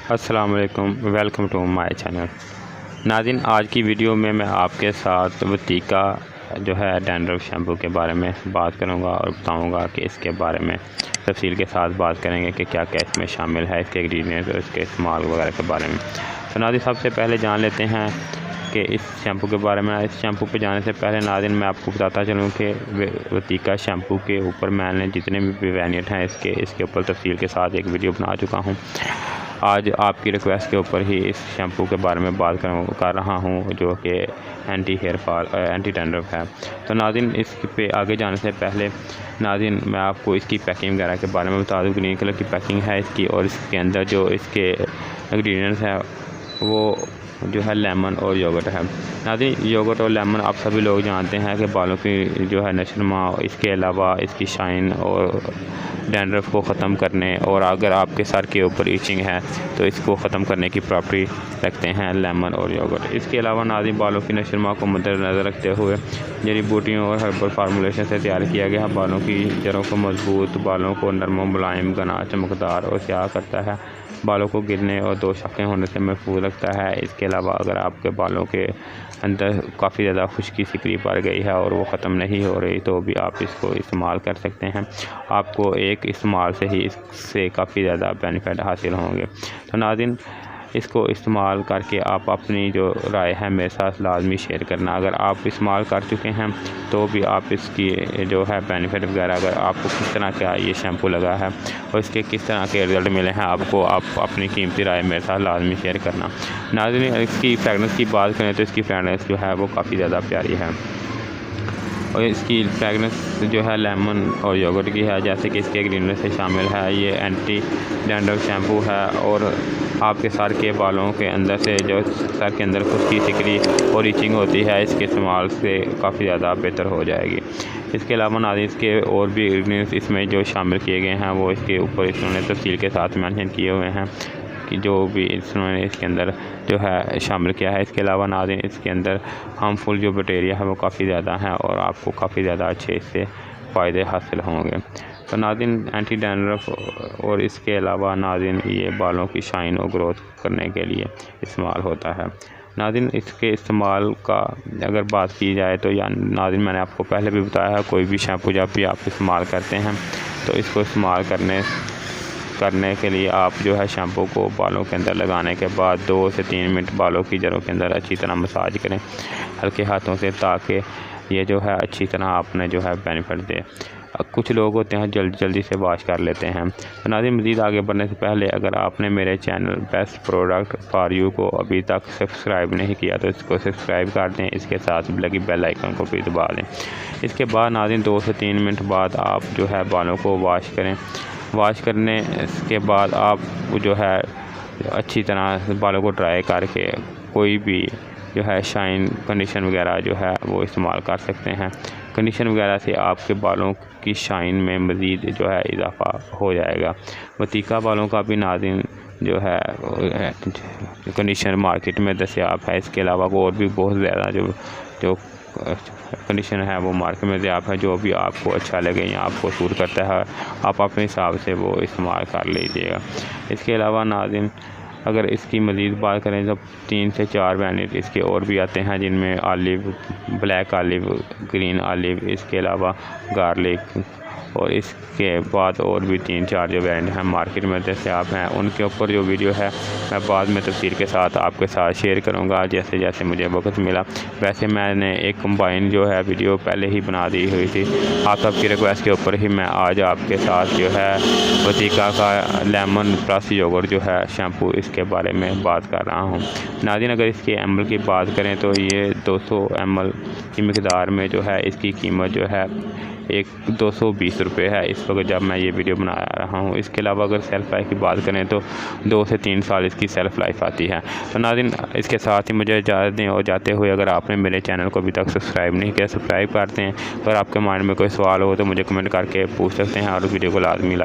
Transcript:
अस्सलाम वालेकुम, welcome to my channel. नाज़रीन, आज की वीडियो में मैं आपके साथ वतीका जो है डैंड्रफ शैम्पू के बारे में बात करूंगा और बताऊंगा कि इसके बारे में तफसील के साथ बात करेंगे कि क्या क्या इसमें शामिल है, इसके इंग्रेडिएंट्स और इसके इस्तेमाल वगैरह के बारे में। तो नाज़रीन, सबसे पहले जान लेते हैं कि इस शैम्पू के बारे में। इस शैम्पू पे जाने से पहले नाज़रीन मैं आपको बताता चलूँ कि वतीका शैम्पू के ऊपर मैंने जितने भी वेरिएंट हैं इसके ऊपर तफसील के साथ एक वीडियो बना चुका हूँ। आज आपकी रिक्वेस्ट के ऊपर ही इस शैम्पू के बारे में बात कर रहा हूँ, जो कि anti hair fall anti dandruff है। तो नाज़रीन, इस पे आगे जाने से पहले नाज़रीन मैं आपको इसकी पैकिंग वगैरह के बारे में बता दूँ। ग्रीन कलर की पैकिंग है इसकी, और इसके अंदर जो इसके इंग्रेडिएंट्स है वो जो है लेमन और योगर्ट है। नाज़रीन, योगर्ट और लेमन आप सभी लोग जानते हैं कि बालों की जो है नशरमा, इसके अलावा इसकी शाइन और डैंड्रफ को ख़त्म करने, और अगर आपके सर के ऊपर ईचिंग है तो इसको ख़त्म करने की प्रॉपर्टी रखते हैं लेमन और योगर्ट। इसके अलावा नाज़रीन बालों की नशरमा को मद्देनज़र रखते हुए जड़ी बूटियों और हर्बल फार्मूलेशन से तैयार किया गया बालों की जड़ों को मजबूत, बालों को नरम, मुलायम, घना, चमकदार और स्याह करता है। बालों को गिरने और दो शाखें होने से महफूज रखता है। इसके अलावा अगर आपके बालों के अंदर काफ़ी ज़्यादा खुश्की सिकरी पड़ गई है और वो ख़त्म नहीं हो रही, तो भी आप इसको इस्तेमाल कर सकते हैं। आपको एक इस्तेमाल से ही इससे काफ़ी ज़्यादा बेनिफिट हासिल होंगे। तो नाज़रीन, इसको इस्तेमाल करके आप अपनी जो राय है मेरे साथ लाजमी शेयर करना। अगर आप इस्तेमाल कर चुके हैं तो भी आप इसकी जो है बेनिफिट वगैरह, अगर आपको किस तरह का ये शैम्पू लगा है और इसके किस तरह के रिज़ल्ट मिले हैं आपको, आप अपनी कीमती राय मेरे साथ लाजमी शेयर करना। नाज़रीन, इसकी फ्रेगनेंस की बात करें तो इसकी फ्रेगनेंस जो है वो काफ़ी ज़्यादा प्यारी है, और इसकी फ्रेगनेंस जो है लेमन और योगर्ट की है, जैसे कि इसके इंग्रेडिएंट्स से शामिल है। ये एंटी डैंड्रफ शैम्पू है और आपके सर के बालों के अंदर से जो सर के अंदर खुश्की सिकरी और ईचिंग होती है, इसके इस्तेमाल से काफ़ी ज़्यादा बेहतर हो जाएगी। इसके अलावा नाज़रीन इसके और भी इंग्रेडिएंट्स इसमें जो शामिल किए गए हैं वो इसके ऊपर इन्होंने तफसील के साथ मेंशन किए हुए हैं कि जो भी इन्होंने इसके अंदर जो है शामिल किया है। इसके अलावा नाज़रीन इसके अंदर हार्मफुल जो बैक्टीरिया है वो काफ़ी ज़्यादा हैं और आपको काफ़ी ज़्यादा अच्छे इससे फ़ायदे हासिल होंगे। तो नाज़रीन, एंटी डैंड्रफ और इसके अलावा नाज़रीन ये बालों की शाइन और ग्रोथ करने के लिए इस्तेमाल होता है। नाज़रीन, इसके इस्तेमाल का अगर बात की जाए तो या नाज़रीन मैंने आपको पहले भी बताया है, कोई भी शैम्पू जब भी आप इस्तेमाल करते हैं तो इसको इस्तेमाल करने के लिए आप जो है शैम्पू को बालों के अंदर लगाने के बाद 2 से 3 मिनट बालों की जड़ों के अंदर अच्छी तरह मसाज करें हल्के हाथों से, ताकि ये जो है अच्छी तरह आपने जो है बेनिफिट दे। कुछ लोग होते हैं जल्दी से वॉश कर लेते हैं। तो नाज़रीन, मज़ीद आगे बढ़ने से पहले अगर आपने मेरे channel best product for you को अभी तक सब्सक्राइब नहीं किया तो इसको सब्सक्राइब कर दें, इसके साथ लगी बेल आइकन को भी दबा दें। इसके बाद नाज़रीन 2 से 3 मिनट बाद आप जो है बालों को वॉश करें। वॉश करने के बाद आप जो है अच्छी तरह बालों को ड्राई करके कोई भी जो है शाइन कंडीशन वगैरह जो है वो इस्तेमाल कर सकते हैं। कंडीशन वगैरह से आपके बालों की शाइन में मज़ीद जो है इजाफ़ा हो जाएगा। वतीका बालों का भी नाज़रीन जो है कंडीशन मार्केट में दस्तयाब है। इसके अलावा और भी बहुत ज़्यादा जो कंडीशन है वो मार्केट में दस्तयाब है। जो भी आपको अच्छा लगे या आपको सूट करता है आप अपने हिसाब से वो इस्तेमाल कर लीजिएगा। इसके अलावा नाज़रीन अगर इसकी मज़ीद बात करें तो 3 से 4 वेरिएंट इसके और भी आते हैं, जिनमें olive, black olive, green olive, इसके अलावा गार्लिक, और इसके बाद और भी 3-4 जो वेरिएंट हैं मार्केट में दस्तयाब हैं। उनके ऊपर जो वीडियो है मैं बाद में तफसील के साथ आपके साथ शेयर करूंगा जैसे जैसे मुझे वक्त मिला। वैसे मैंने एक कंबाइन जो है वीडियो पहले ही बना दी हुई थी, आप सबकी रिक्वेस्ट के ऊपर ही मैं आज आपके साथ जो है वतीका का लेमन प्लस योगर्ट जो है शैम्पू इसके बारे में बात कर रहा हूँ। नाज़रीन, अगर इसके ml की बात करें तो ये 200 ml की मकदार में जो है इसकी कीमत जो है 220 रुपये है इस वक्त जब मैं ये वीडियो बना रहा हूँ। इसके अलावा अगर सेल्फ़ लाइफ की बात करें तो 2 से 3 साल इसकी सेल्फ़ लाइफ आती है। तो नाज़रीन, इसके साथ ही मुझे इजाज़त दें, और जाते हुए अगर आपने मेरे चैनल को अभी तक सब्सक्राइब नहीं किया सब्सक्राइब करते हैं। अगर आपके माइंड में कोई सवाल हो तो मुझे कमेंट करके पूछ सकते हैं और उस वीडियो को लाजमी लाइक